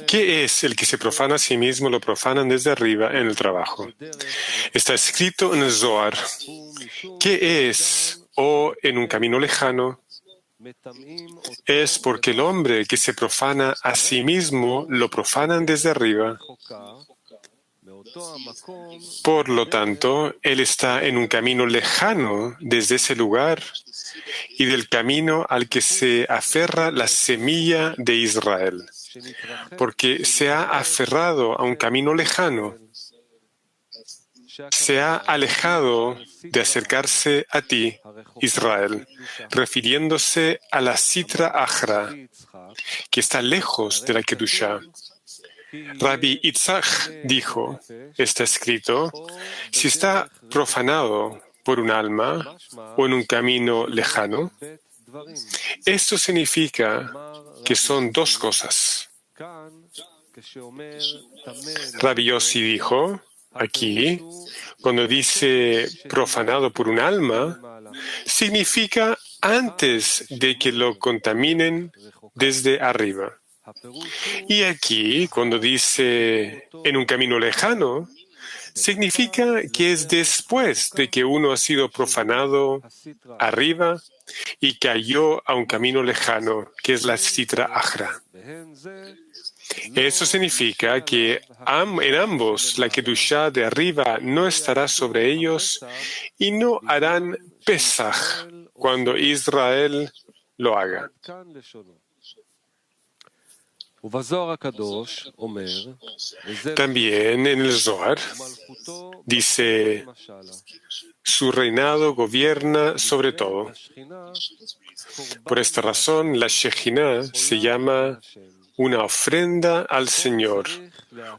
¿Qué es el que se profana a sí mismo? Lo profanan desde arriba en el trabajo. Está escrito en el Zohar. ¿Qué es? O en un camino lejano, es porque el hombre que se profana a sí mismo lo profanan desde arriba. Por lo tanto, él está en un camino lejano desde ese lugar y del camino al que se aferra la semilla de Israel, porque se ha aferrado a un camino lejano, se ha alejado de acercarse a ti, Israel, refiriéndose a la Sitra Achra, que está lejos de la Kedushá. Rabbi Itzhak dijo, está escrito, si está profanado por un alma o en un camino lejano, esto significa que son dos cosas. Rabbi Yossi dijo, aquí, cuando dice profanado por un alma, significa antes de que lo contaminen desde arriba. Y aquí, cuando dice en un camino lejano, significa que es después de que uno ha sido profanado arriba y cayó a un camino lejano, que es la Sitra Achra. Eso significa que en ambos la Kedushá de arriba no estará sobre ellos y no harán Pesach cuando Israel lo haga. También en el Zohar dice, su reinado gobierna sobre todo. Por esta razón, la Shejinah se llama una ofrenda al Señor,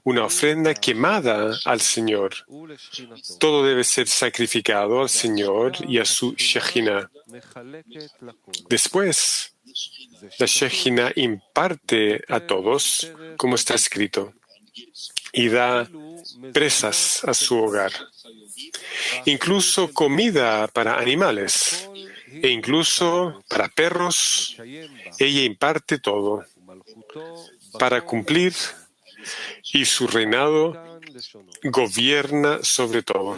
una ofrenda quemada al Señor. Todo debe ser sacrificado al Señor y a su Shejinah. Después, la Shejinah imparte a todos, como está escrito, y da presas a su hogar, incluso comida para animales, e incluso para perros. Ella imparte todo para cumplir y su reinado gobierna sobre todo.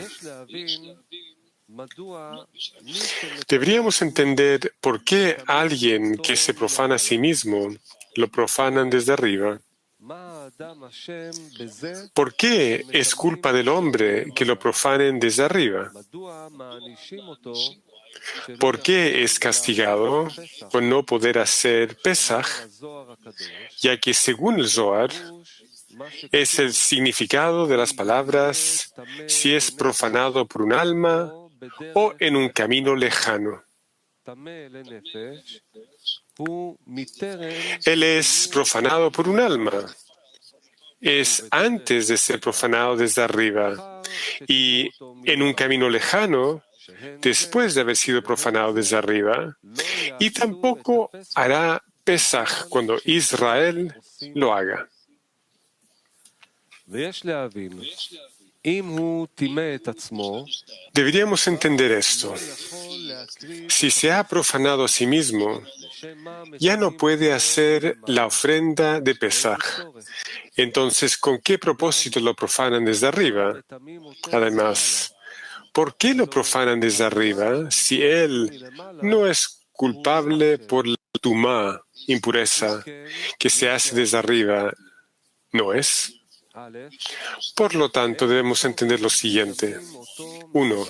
Deberíamos entender por qué alguien que se profana a sí mismo lo profanan desde arriba. ¿Por qué es culpa del hombre que lo profanen desde arriba? ¿Por qué es castigado por no poder hacer Pesach? Ya que según el Zohar, es el significado de las palabras si es profanado por un alma o en un camino lejano. Él es profanado por un alma. Es antes de ser profanado desde arriba y en un camino lejano después de haber sido profanado desde arriba, y tampoco hará Pesach cuando Israel lo haga. Deberíamos entender esto. Si se ha profanado a sí mismo, ya no puede hacer la ofrenda de Pesach. Entonces, ¿con qué propósito lo profanan desde arriba? Además, ¿por qué lo profanan desde arriba si él no es culpable por la tumá, impureza, que se hace desde arriba? ¿No es? Por lo tanto, debemos entender lo siguiente. 1.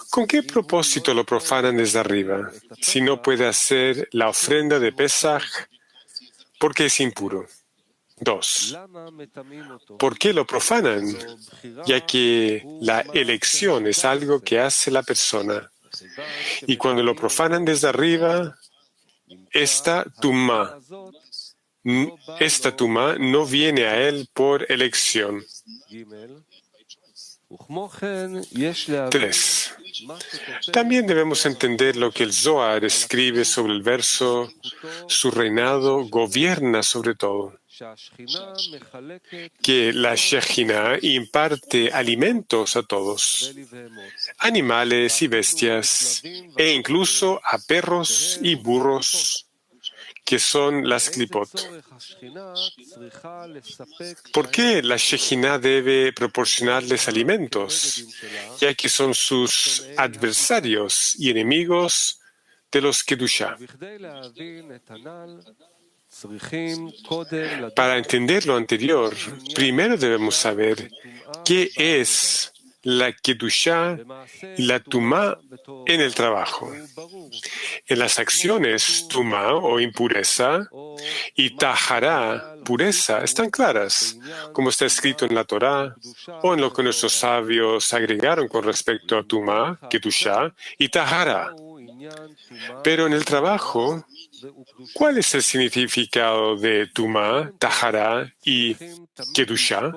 ¿Con qué propósito lo profanan desde arriba si no puede hacer la ofrenda de Pesach porque es impuro? 2. ¿Por qué lo profanan? Ya que la elección es algo que hace la persona. Y cuando lo profanan desde arriba, esta tumá no viene a él por elección. 3. También debemos entender lo que el Zohar escribe sobre el verso, su reinado gobierna sobre todo. Que la Shejinah imparte alimentos a todos, animales y bestias, e incluso a perros y burros, que son las klipot. ¿Por qué la Shejinah debe proporcionarles alimentos, ya que son sus adversarios y enemigos de los Kedushá? Para entender lo anterior, primero debemos saber qué es la Kedushá y la Tumá en el trabajo. En las acciones, Tumá o impureza y Tahará, pureza, están claras, como está escrito en la Torá o en lo que nuestros sabios agregaron con respecto a Tumá, Kedushá y Tahará. Pero en el trabajo, ¿cuál es el significado de Tumá, Tahará y Kedushá?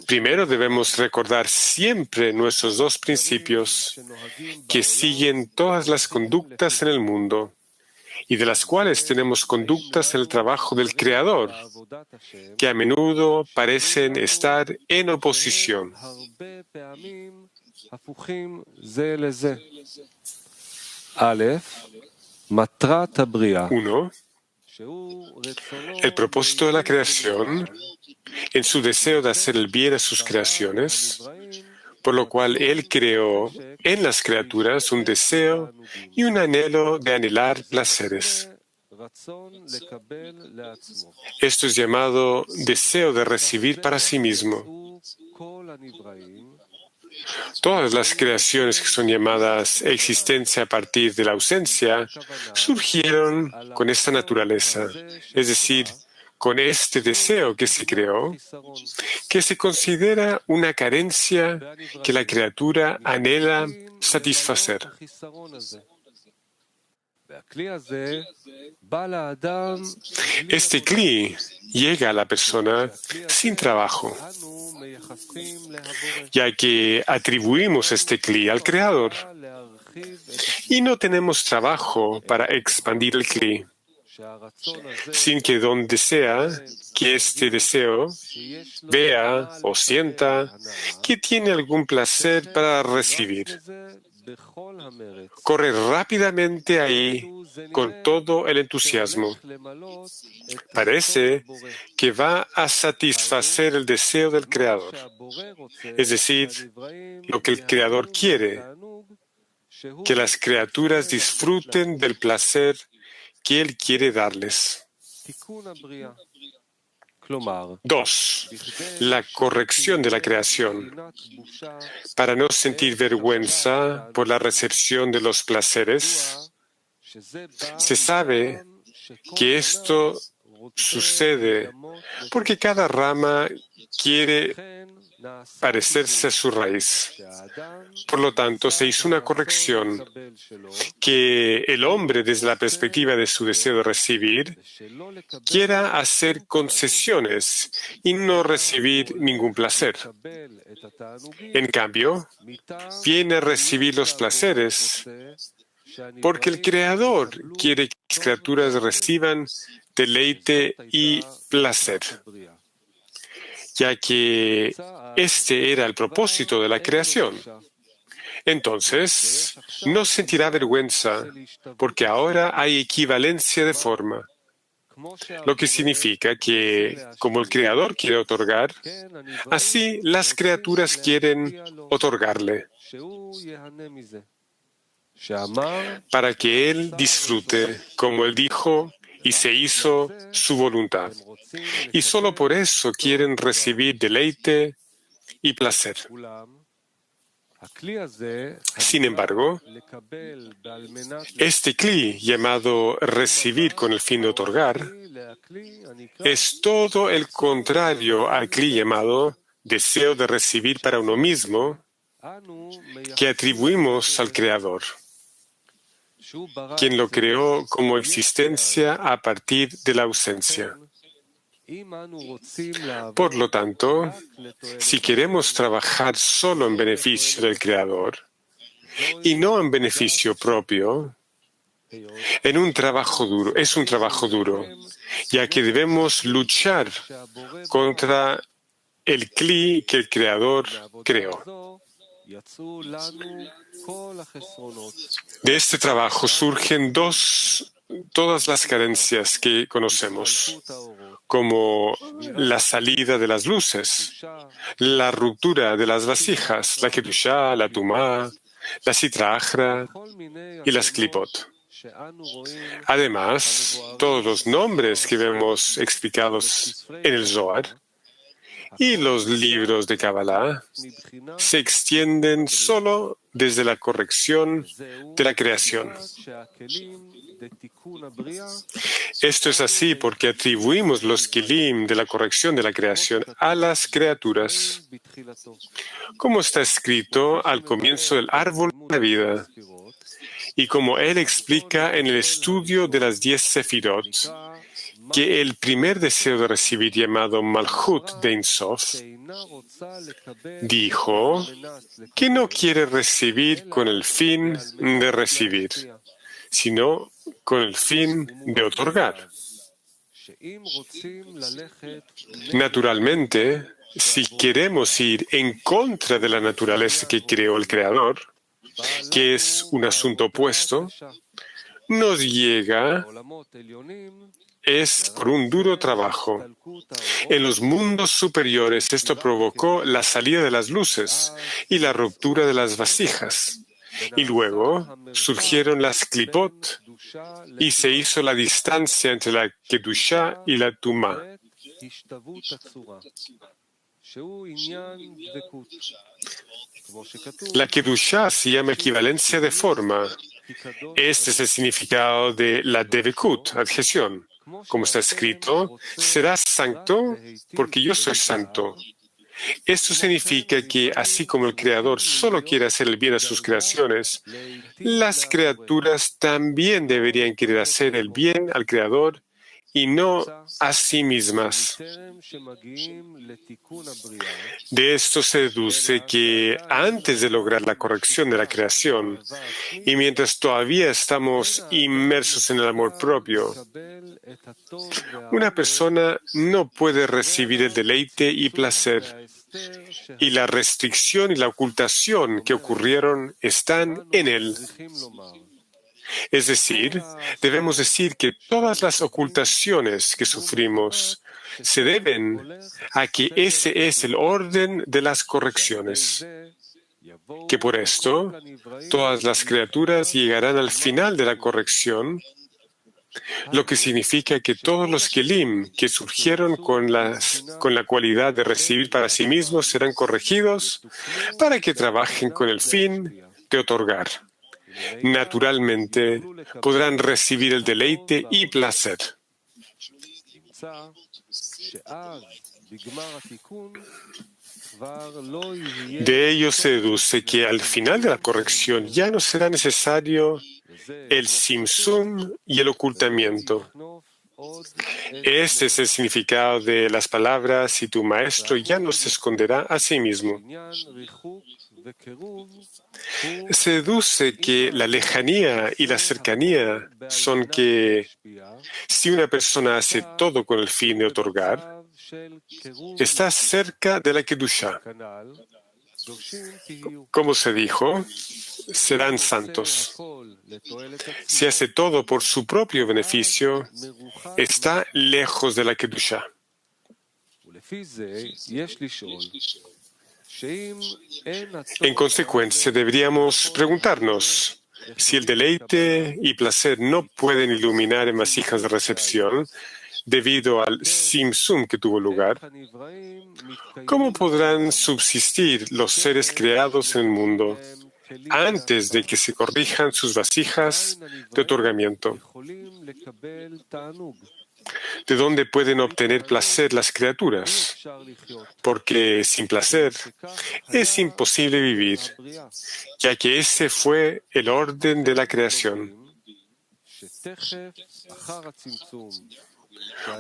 Primero debemos recordar siempre nuestros dos principios que siguen todas las conductas en el mundo y de las cuales tenemos conductas en el trabajo del Creador, que a menudo parecen estar en oposición. Uno, el propósito de la creación, en su deseo de hacer el bien a sus creaciones, por lo cual Él creó en las criaturas un deseo y un anhelo de anhelar placeres. Esto es llamado deseo de recibir para sí mismo. Todas las creaciones que son llamadas existencia a partir de la ausencia surgieron con esta naturaleza, es decir, con este deseo que se creó, que se considera una carencia que la criatura anhela satisfacer. Este kli llega a la persona sin trabajo, ya que atribuimos este kli al Creador y no tenemos trabajo para expandir el kli, sin que donde sea que este deseo vea o sienta que tiene algún placer para recibir. Corre rápidamente ahí con todo el entusiasmo. Parece que va a satisfacer el deseo del Creador, es decir, lo que el Creador quiere, que las criaturas disfruten del placer que Él quiere darles. 2. La corrección de la creación. Para no sentir vergüenza por la recepción de los placeres, se sabe que esto sucede porque cada rama quiere parecerse a su raíz. Por lo tanto, se hizo una corrección que el hombre, desde la perspectiva de su deseo de recibir, quiera hacer concesiones y no recibir ningún placer. En cambio, viene a recibir los placeres porque el Creador quiere que las criaturas reciban deleite y placer, ya que este era el propósito de la creación. Entonces, no sentirá vergüenza, porque ahora hay equivalencia de forma, lo que significa que, como el Creador quiere otorgar, así las criaturas quieren otorgarle, para que Él disfrute, como Él dijo, y se hizo su voluntad. Y solo por eso quieren recibir deleite y placer. Sin embargo, este kli, llamado recibir con el fin de otorgar, es todo el contrario al kli llamado deseo de recibir para uno mismo, que atribuimos al Creador, quien lo creó como existencia a partir de la ausencia. Por lo tanto, si queremos trabajar solo en beneficio del Creador y no en beneficio propio, es un trabajo duro, ya que debemos luchar contra el kli que el Creador creó. De este trabajo surgen dos todas las carencias que conocemos, como la salida de las luces, la ruptura de las vasijas, la Kedushá, la Tumá, la Sitra Achra y las Klipot. Además, todos los nombres que vemos explicados en el Zohar y los libros de Kabbalah se extienden solo desde la corrección de la creación. Esto es así porque atribuimos los kelim de la corrección de la creación a las criaturas, como está escrito al comienzo del árbol de la vida, y como él explica en el estudio de las 10 Sefirot, que el primer deseo de recibir, llamado Malchut de Ein Sof, dijo que no quiere recibir con el fin de recibir, sino con el fin de otorgar. Naturalmente, si queremos ir en contra de la naturaleza que creó el Creador, que es un asunto opuesto, nos llega es por un duro trabajo. En los mundos superiores esto provocó la salida de las luces y la ruptura de las vasijas. Y luego surgieron las klipot y se hizo la distancia entre la Kedushá y la Tumá. La Kedushá se llama equivalencia de forma. Este es el significado de la Devekut, adhesión. Como está escrito, serás santo porque yo soy santo. Esto significa que, así como el Creador solo quiere hacer el bien a sus creaciones, las criaturas también deberían querer hacer el bien al Creador y no a sí mismas. De esto se deduce que antes de lograr la corrección de la creación, y mientras todavía estamos inmersos en el amor propio, una persona no puede recibir el deleite y placer, y la restricción y la ocultación que ocurrieron están en él. Es decir, debemos decir que todas las ocultaciones que sufrimos se deben a que ese es el orden de las correcciones, que por esto todas las criaturas llegarán al final de la corrección, lo que significa que todos los kelim que surgieron con la cualidad de recibir para sí mismos serán corregidos para que trabajen con el fin de otorgar. Naturalmente, podrán recibir el deleite y placer. De ello se deduce que al final de la corrección ya no será necesario el simsum y el ocultamiento. Este es el significado de las palabras y tu maestro ya no se esconderá a sí mismo. Se deduce que la lejanía y la cercanía son que si una persona hace todo con el fin de otorgar, está cerca de la Kedushá. Como se dijo, serán santos. Si hace todo por su propio beneficio, está lejos de la Kedushá. En consecuencia, deberíamos preguntarnos si el deleite y placer no pueden iluminar en vasijas de recepción debido al simsum que tuvo lugar. ¿Cómo podrán subsistir los seres creados en el mundo antes de que se corrijan sus vasijas de otorgamiento? ¿De dónde pueden obtener placer las criaturas? Porque sin placer es imposible vivir, ya que ese fue el orden de la creación.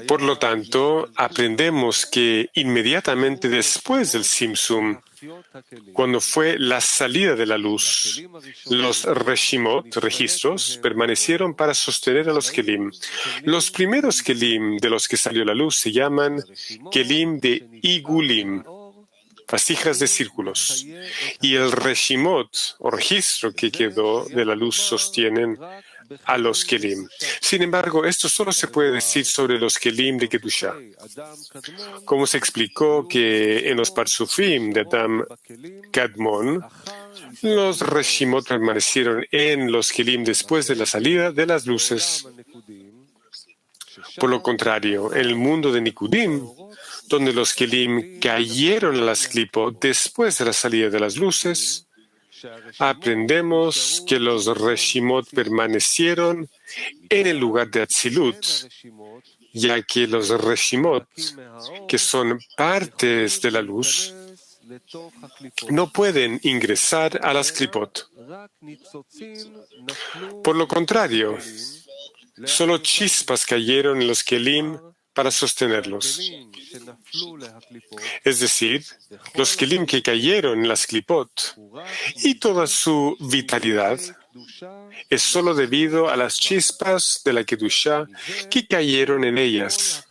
Por lo tanto, aprendemos que inmediatamente después del Simsum, cuando fue la salida de la luz, los reshimot, registros, permanecieron para sostener a los kelim. Los primeros kelim de los que salió la luz se llaman kelim de igulim, vasijas de círculos, y el reshimot, o registro que quedó de la luz, sostienen a los Kelim. Sin embargo, esto solo se puede decir sobre los Kelim de Kedusha. Como se explicó que en los Parsufim de Adam Kadmon, los Reshimot permanecieron en los Kelim después de la salida de las luces. Por lo contrario, en el mundo de Nikudim, donde los Kelim cayeron a las Klipot después de la salida de las luces, aprendemos que los Reshimot permanecieron en el lugar de Atzilut, ya que los Reshimot, que son partes de la luz, no pueden ingresar a las Klipot. Por lo contrario, solo chispas cayeron en los Kelim para sostenerlos. Es decir, los Kelim que cayeron en las Klipot y toda su vitalidad es solo debido a las chispas de la Kedusha que cayeron en ellas.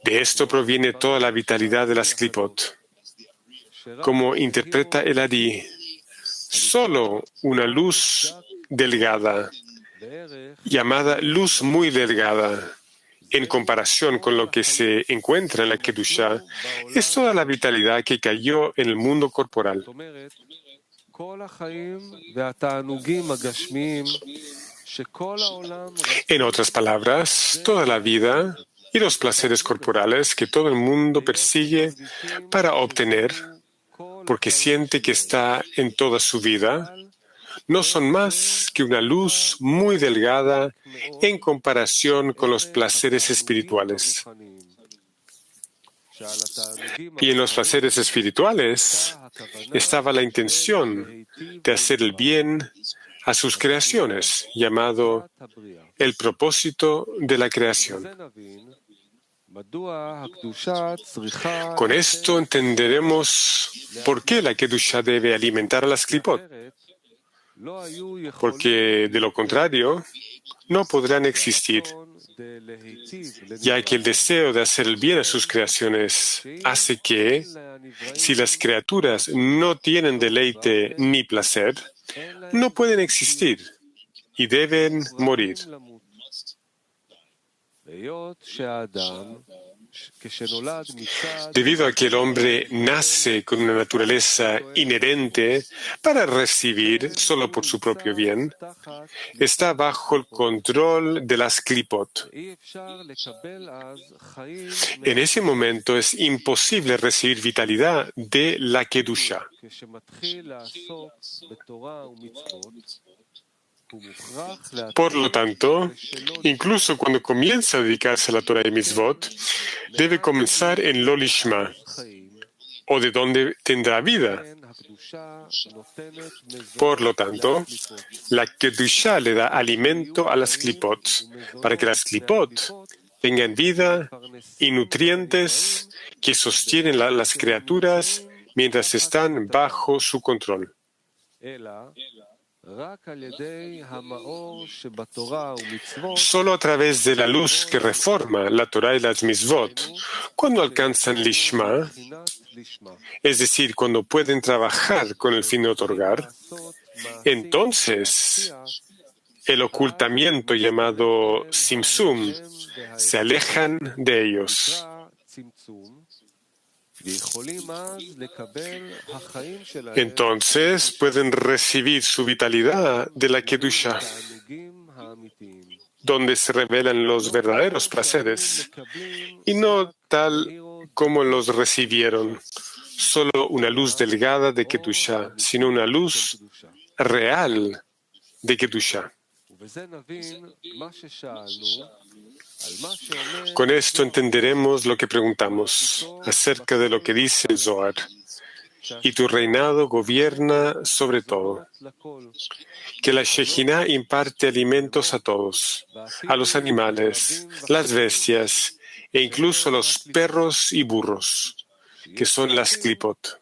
De esto proviene toda la vitalidad de las Klipot. Como interpreta el Ari, solo una luz delgada, llamada luz muy delgada, en comparación con lo que se encuentra en la Kedusha, es toda la vitalidad que cayó en el mundo corporal. En otras palabras, toda la vida y los placeres corporales que todo el mundo persigue para obtener, porque siente que está en toda su vida, no son más que una luz muy delgada en comparación con los placeres espirituales. Y en los placeres espirituales estaba la intención de hacer el bien a sus creaciones, llamado el propósito de la creación. Con esto entenderemos por qué la Kedusha debe alimentar a las Klipot, porque de lo contrario no podrán existir, ya que el deseo de hacer el bien a sus creaciones hace que, si las criaturas no tienen deleite ni placer, no pueden existir y deben morir. Debido a que el hombre nace con una naturaleza inherente para recibir solo por su propio bien, está bajo el control de las Klipot. En ese momento es imposible recibir vitalidad de la Kedusha. Por lo tanto, incluso cuando comienza a dedicarse a la Torah y Mitzvot, debe comenzar en Lo Lishma, o de donde tendrá vida. Por lo tanto, la Kedusha le da alimento a las Klipot, para que las Klipot tengan vida y nutrientes que sostienen las criaturas mientras están bajo su control. Solo a través de la luz que reforma la Torah y las Mitzvot, cuando alcanzan Lishma, es decir, cuando pueden trabajar con el fin de otorgar, entonces el ocultamiento llamado Simsum se alejan de ellos. Entonces pueden recibir su vitalidad de la Kedusha, donde se revelan los verdaderos placeres, y no tal como los recibieron, solo una luz delgada de Kedusha, sino una luz real de Kedusha. Con esto entenderemos lo que preguntamos acerca de lo que dice el Zohar. Y tu reinado gobierna sobre todo. Que la Shejinah imparte alimentos a todos, a los animales, las bestias e incluso a los perros y burros, que son las Klipot.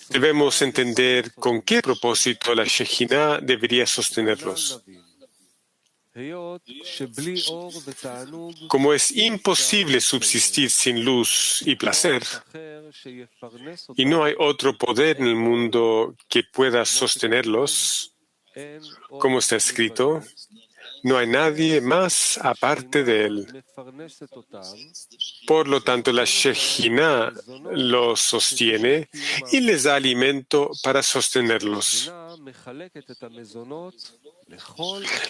Debemos entender con qué propósito la Shejinah debería sostenerlos. Como es imposible subsistir sin luz y placer, y no hay otro poder en el mundo que pueda sostenerlos, como está escrito, no hay nadie más aparte de él. Por lo tanto, la Shejinah los sostiene y les da alimento para sostenerlos.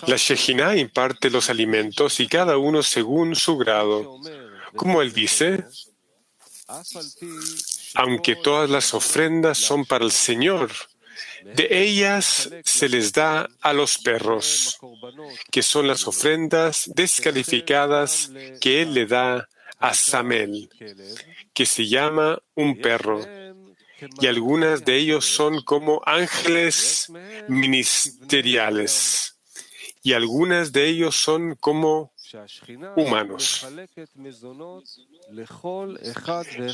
La Shejinah imparte los alimentos y cada uno según su grado. Como él dice, aunque todas las ofrendas son para el Señor, de ellas se les da a los perros, que son las ofrendas descalificadas que él le da a Samel, que se llama un perro, y algunas de ellos son como ángeles ministeriales, y algunas de ellos son como humanos.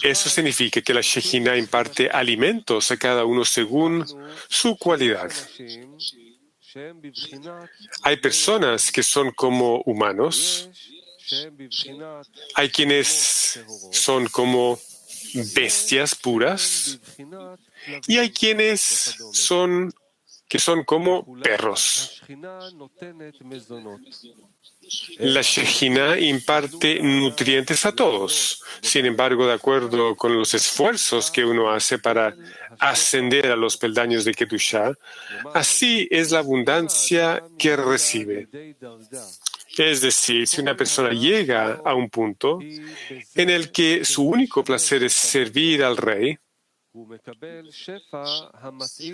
Eso significa que la Shejinah imparte alimentos a cada uno según su cualidad. Hay personas que son como humanos, hay quienes son como bestias puras y hay quienes son como perros. La Shejinah imparte nutrientes a todos. Sin embargo, de acuerdo con los esfuerzos que uno hace para ascender a los peldaños de Kedushá, así es la abundancia que recibe. Es decir, si una persona llega a un punto en el que su único placer es servir al rey,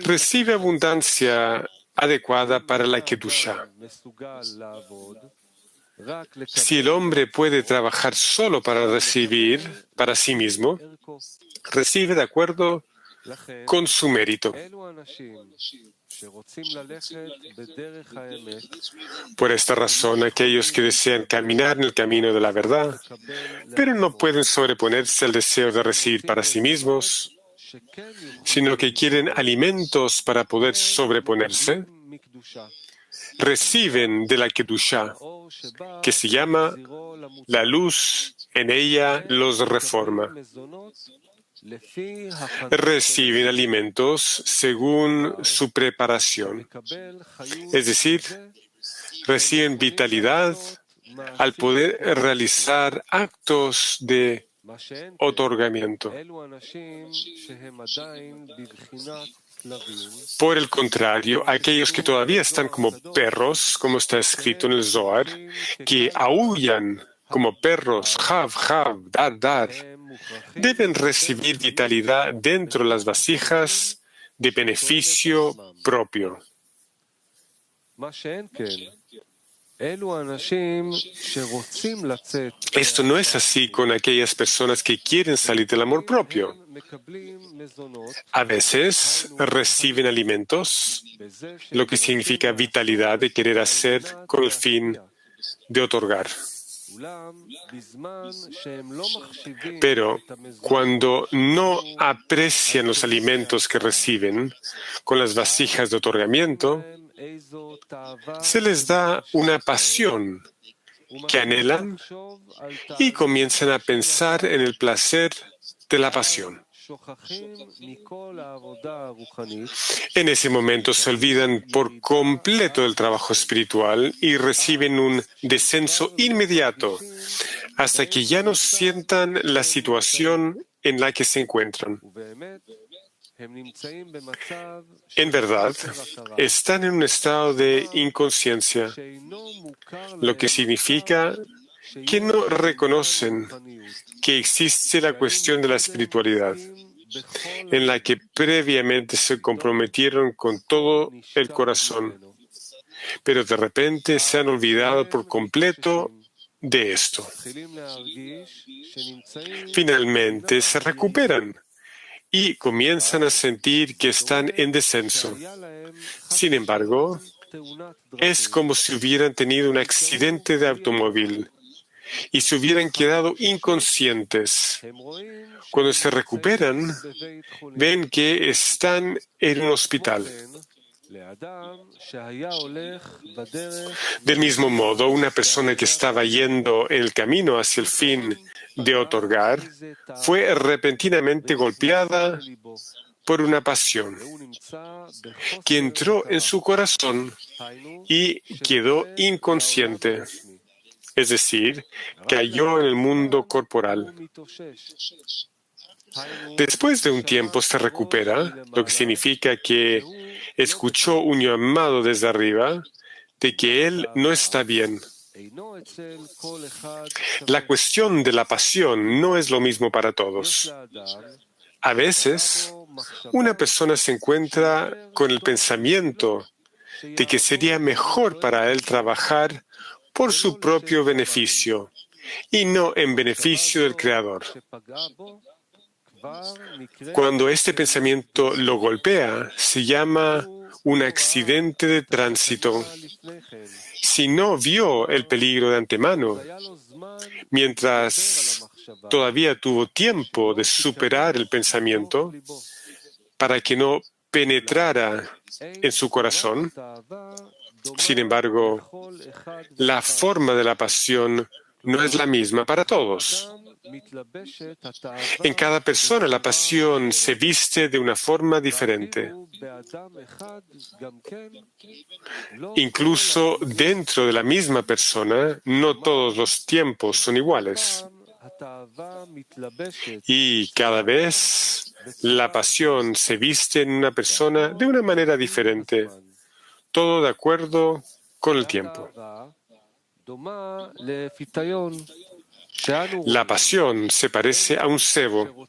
recibe abundancia adecuada para la Kedushá. Si el hombre puede trabajar solo para recibir para sí mismo, recibe de acuerdo con su mérito. Por esta razón, aquellos que desean caminar en el camino de la verdad, pero no pueden sobreponerse al deseo de recibir para sí mismos, sino que quieren alimentos para poder sobreponerse, reciben de la Kedushá, que se llama la luz, en ella los reforma. Reciben alimentos según su preparación, es decir, reciben vitalidad al poder realizar actos de otorgamiento. Por el contrario, aquellos que todavía están como perros, como está escrito en el Zohar, que aúllan como perros, jav, jav, dar, dar, deben recibir vitalidad dentro de las vasijas de beneficio propio. Esto no es así con aquellas personas que quieren salir del amor propio. A veces reciben alimentos, lo que significa vitalidad de querer hacer con el fin de otorgar. Pero cuando no aprecian los alimentos que reciben con las vasijas de otorgamiento, se les da una pasión que anhelan y comienzan a pensar en el placer de la pasión. En ese momento se olvidan por completo del trabajo espiritual y reciben un descenso inmediato hasta que ya no sientan la situación en la que se encuentran. En verdad, están en un estado de inconsciencia, lo que significa que no reconocen que existe la cuestión de la espiritualidad, en la que previamente se comprometieron con todo el corazón, pero de repente se han olvidado por completo de esto. Finalmente se recuperan y comienzan a sentir que están en descenso. Sin embargo, es como si hubieran tenido un accidente de automóvil y se hubieran quedado inconscientes. Cuando se recuperan, ven que están en un hospital. Del mismo modo, una persona que estaba yendo en el camino hacia el fin de otorgar fue repentinamente golpeada por una pasión que entró en su corazón y quedó inconsciente, es decir, cayó en el mundo corporal. Después de un tiempo se recupera, lo que significa que escuchó un llamado desde arriba de que él no está bien. La cuestión de la pasión no es lo mismo para todos. A veces, una persona se encuentra con el pensamiento de que sería mejor para él trabajar por su propio beneficio y no en beneficio del Creador. Cuando este pensamiento lo golpea, se llama un accidente de tránsito. Si no vio el peligro de antemano, mientras todavía tuvo tiempo de superar el pensamiento para que no penetrara en su corazón, sin embargo, la forma de la pasión no es la misma para todos. En cada persona la pasión se viste de una forma diferente. Incluso dentro de la misma persona, no todos los tiempos son iguales. Y cada vez la pasión se viste en una persona de una manera diferente, todo de acuerdo con el tiempo. La pasión se parece a un cebo.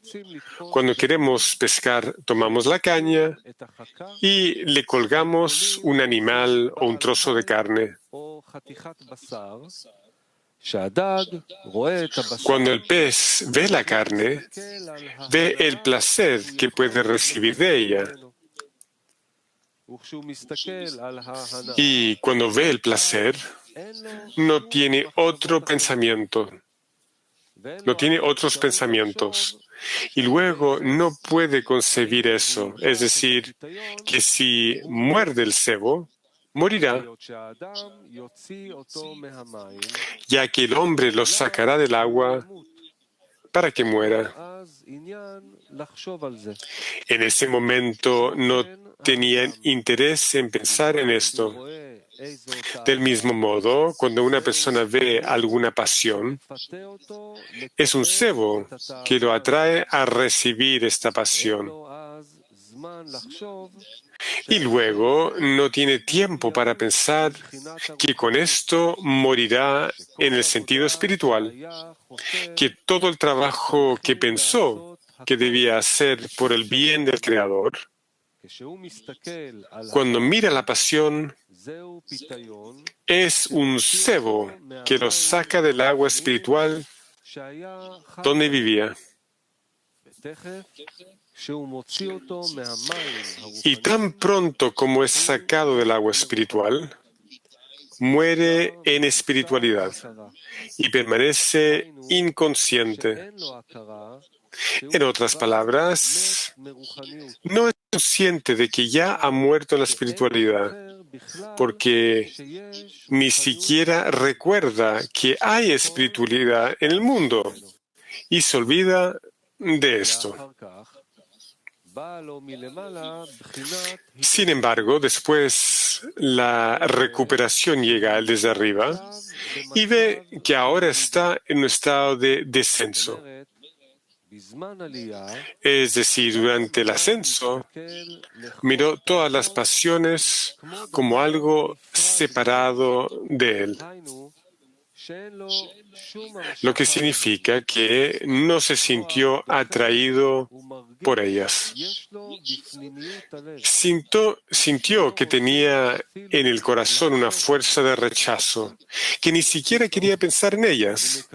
Cuando queremos pescar, tomamos la caña y le colgamos un animal o un trozo de carne. Cuando el pez ve la carne, ve el placer que puede recibir de ella. Y cuando ve el placer, no tiene otro pensamiento. No tiene otros pensamientos. Y luego no puede concebir eso. Es decir, que si muerde el cebo, morirá, ya que el hombre lo sacará del agua para que muera. En ese momento no tenían interés en pensar en esto. Del mismo modo, cuando una persona ve alguna pasión, es un cebo que lo atrae a recibir esta pasión. Y luego no tiene tiempo para pensar que con esto morirá en el sentido espiritual, que todo el trabajo que pensó que debía hacer por el bien del Creador, cuando mira la pasión, es un cebo que lo saca del agua espiritual donde vivía. Y tan pronto como es sacado del agua espiritual, muere en espiritualidad y permanece inconsciente. En otras palabras, no es consciente de que ya ha muerto en la espiritualidad, porque ni siquiera recuerda que hay espiritualidad en el mundo y se olvida de esto. Sin embargo, después la recuperación llega al desde arriba y ve que ahora está en un estado de descenso. Es decir, durante el ascenso, miró todas las pasiones como algo separado de él, lo que significa que no se sintió atraído por ellas. Sintió que tenía en el corazón una fuerza de rechazo, que ni siquiera quería pensar en ellas.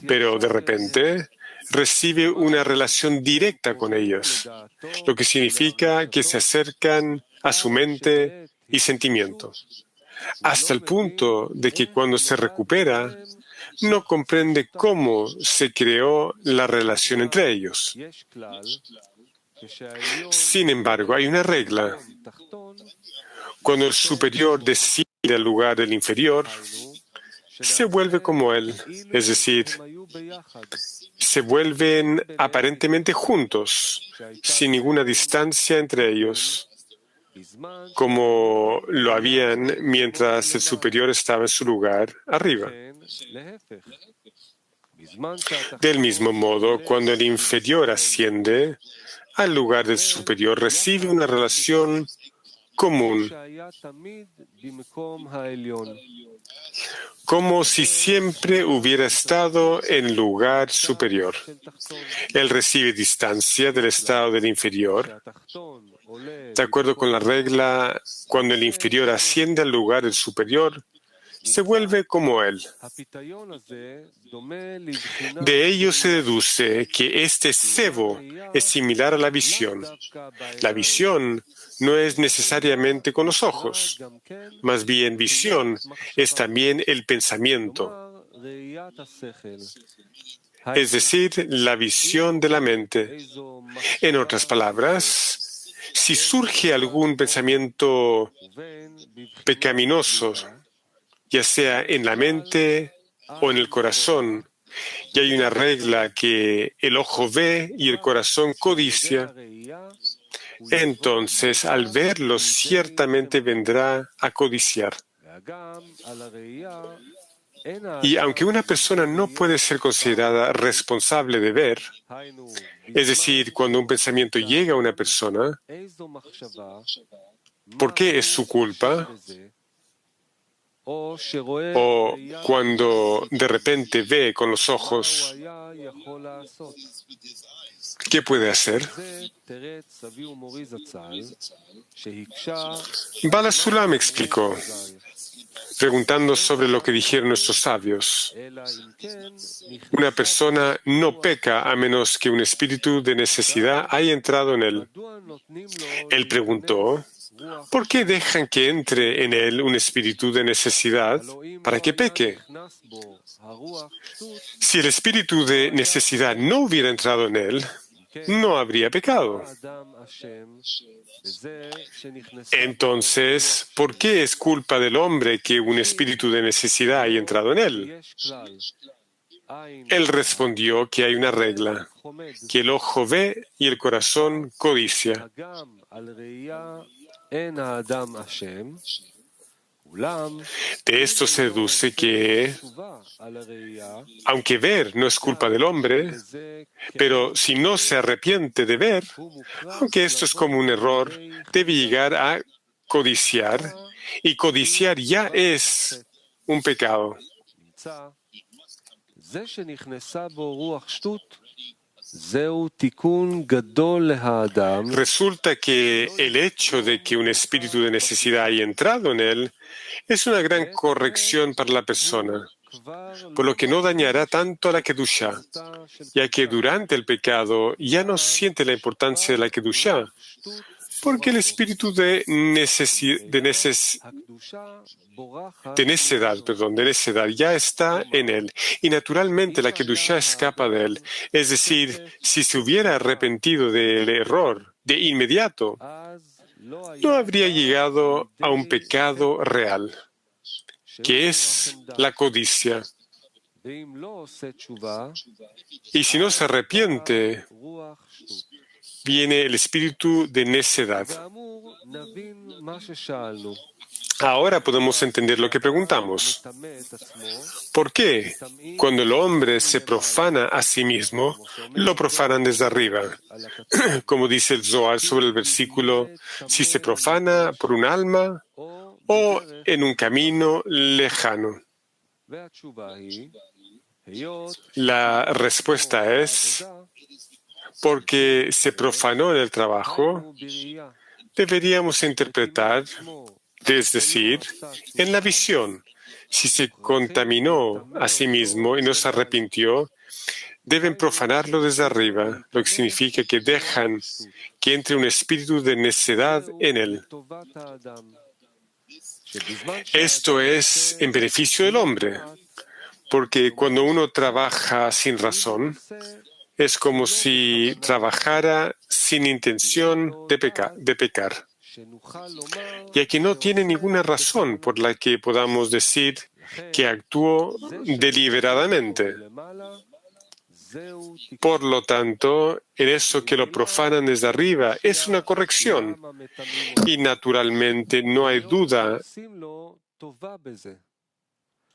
Pero de repente recibe una relación directa con ellas, lo que significa que se acercan a su mente y sentimientos, hasta el punto de que cuando se recupera, no comprende cómo se creó la relación entre ellos. Sin embargo, hay una regla. Cuando el superior desciende al lugar del inferior, se vuelve como él, es decir, se vuelven aparentemente juntos, sin ninguna distancia entre ellos, como lo habían mientras el superior estaba en su lugar arriba. Del mismo modo, cuando el inferior asciende al lugar del superior, recibe una relación común, como si siempre hubiera estado en el lugar superior. Él recibe distancia del estado del inferior. De acuerdo con la regla, cuando el inferior asciende al lugar del superior, se vuelve como él. De ello se deduce que este cebo es similar a la visión. La visión no es necesariamente con los ojos. Más bien, visión es también el pensamiento, es decir, la visión de la mente. En otras palabras, si surge algún pensamiento pecaminoso, ya sea en la mente o en el corazón, y hay una regla que el ojo ve y el corazón codicia, entonces al verlo ciertamente vendrá a codiciar. Y aunque una persona no puede ser considerada responsable de ver, es decir, cuando un pensamiento llega a una persona, ¿por qué es su culpa? O cuando de repente ve con los ojos, ¿qué puede hacer? Bala Sulam explicó, preguntando sobre lo que dijeron nuestros sabios. Una persona no peca a menos que un espíritu de necesidad haya entrado en él. Él preguntó, ¿por qué dejan que entre en él un espíritu de necesidad para que peque? Si el espíritu de necesidad no hubiera entrado en él, no habría pecado. Entonces, ¿por qué es culpa del hombre que un espíritu de necesidad haya entrado en él? Él respondió que hay una regla, que el ojo ve y el corazón codicia. De esto se deduce que, aunque ver no es culpa del hombre, pero si no se arrepiente de ver, aunque esto es como un error, debe llegar a codiciar, y codiciar ya es un pecado. Resulta que el hecho de que un espíritu de necesidad haya entrado en él es una gran corrección para la persona, por lo que no dañará tanto a la Kedushá, ya que durante el pecado ya no siente la importancia de la Kedushá, porque el espíritu de necedad ya está en él, y naturalmente la Kedushá escapa de él. Es decir, si se hubiera arrepentido del error de inmediato, no habría llegado a un pecado real, que es la codicia. Y si no se arrepiente, viene el espíritu de necedad. Ahora podemos entender lo que preguntamos. ¿Por qué, cuando el hombre se profana a sí mismo, lo profanan desde arriba? Como dice el Zohar sobre el versículo, si se profana por un alma o en un camino lejano. La respuesta es, porque se profanó en el trabajo, deberíamos interpretar, es decir, en la visión. Si se contaminó a sí mismo y no se arrepintió, deben profanarlo desde arriba, lo que significa que dejan que entre un espíritu de necedad en él. Esto es en beneficio del hombre, porque cuando uno trabaja sin razón, es como si trabajara sin intención de pecar, ya que no tiene ninguna razón por la que podamos decir que actuó deliberadamente. Por lo tanto, en eso que lo profanan desde arriba es una corrección y naturalmente no hay duda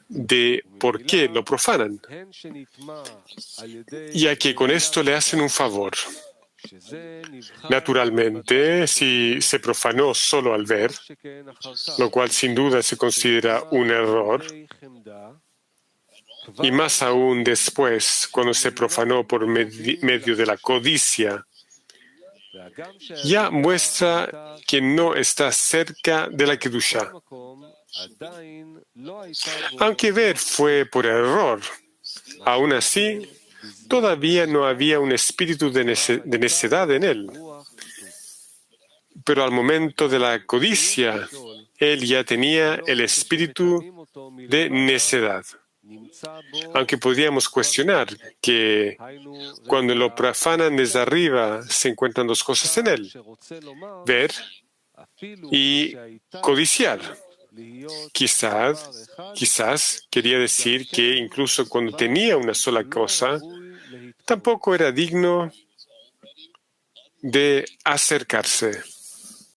de por qué lo profanan, ya que con esto le hacen un favor. Naturalmente, si se profanó solo al ver, lo cual sin duda se considera un error, y más aún después, cuando se profanó por medio de la codicia, ya muestra que no está cerca de la Kedushá. Aunque ver fue por error, aún así, todavía no había un espíritu de necedad en él. Pero al momento de la codicia, él ya tenía el espíritu de necedad. Aunque podríamos cuestionar que cuando lo profanan desde arriba se encuentran dos cosas en él: ver y codiciar. Quizás quería decir que incluso cuando tenía una sola cosa, tampoco era digno de acercarse.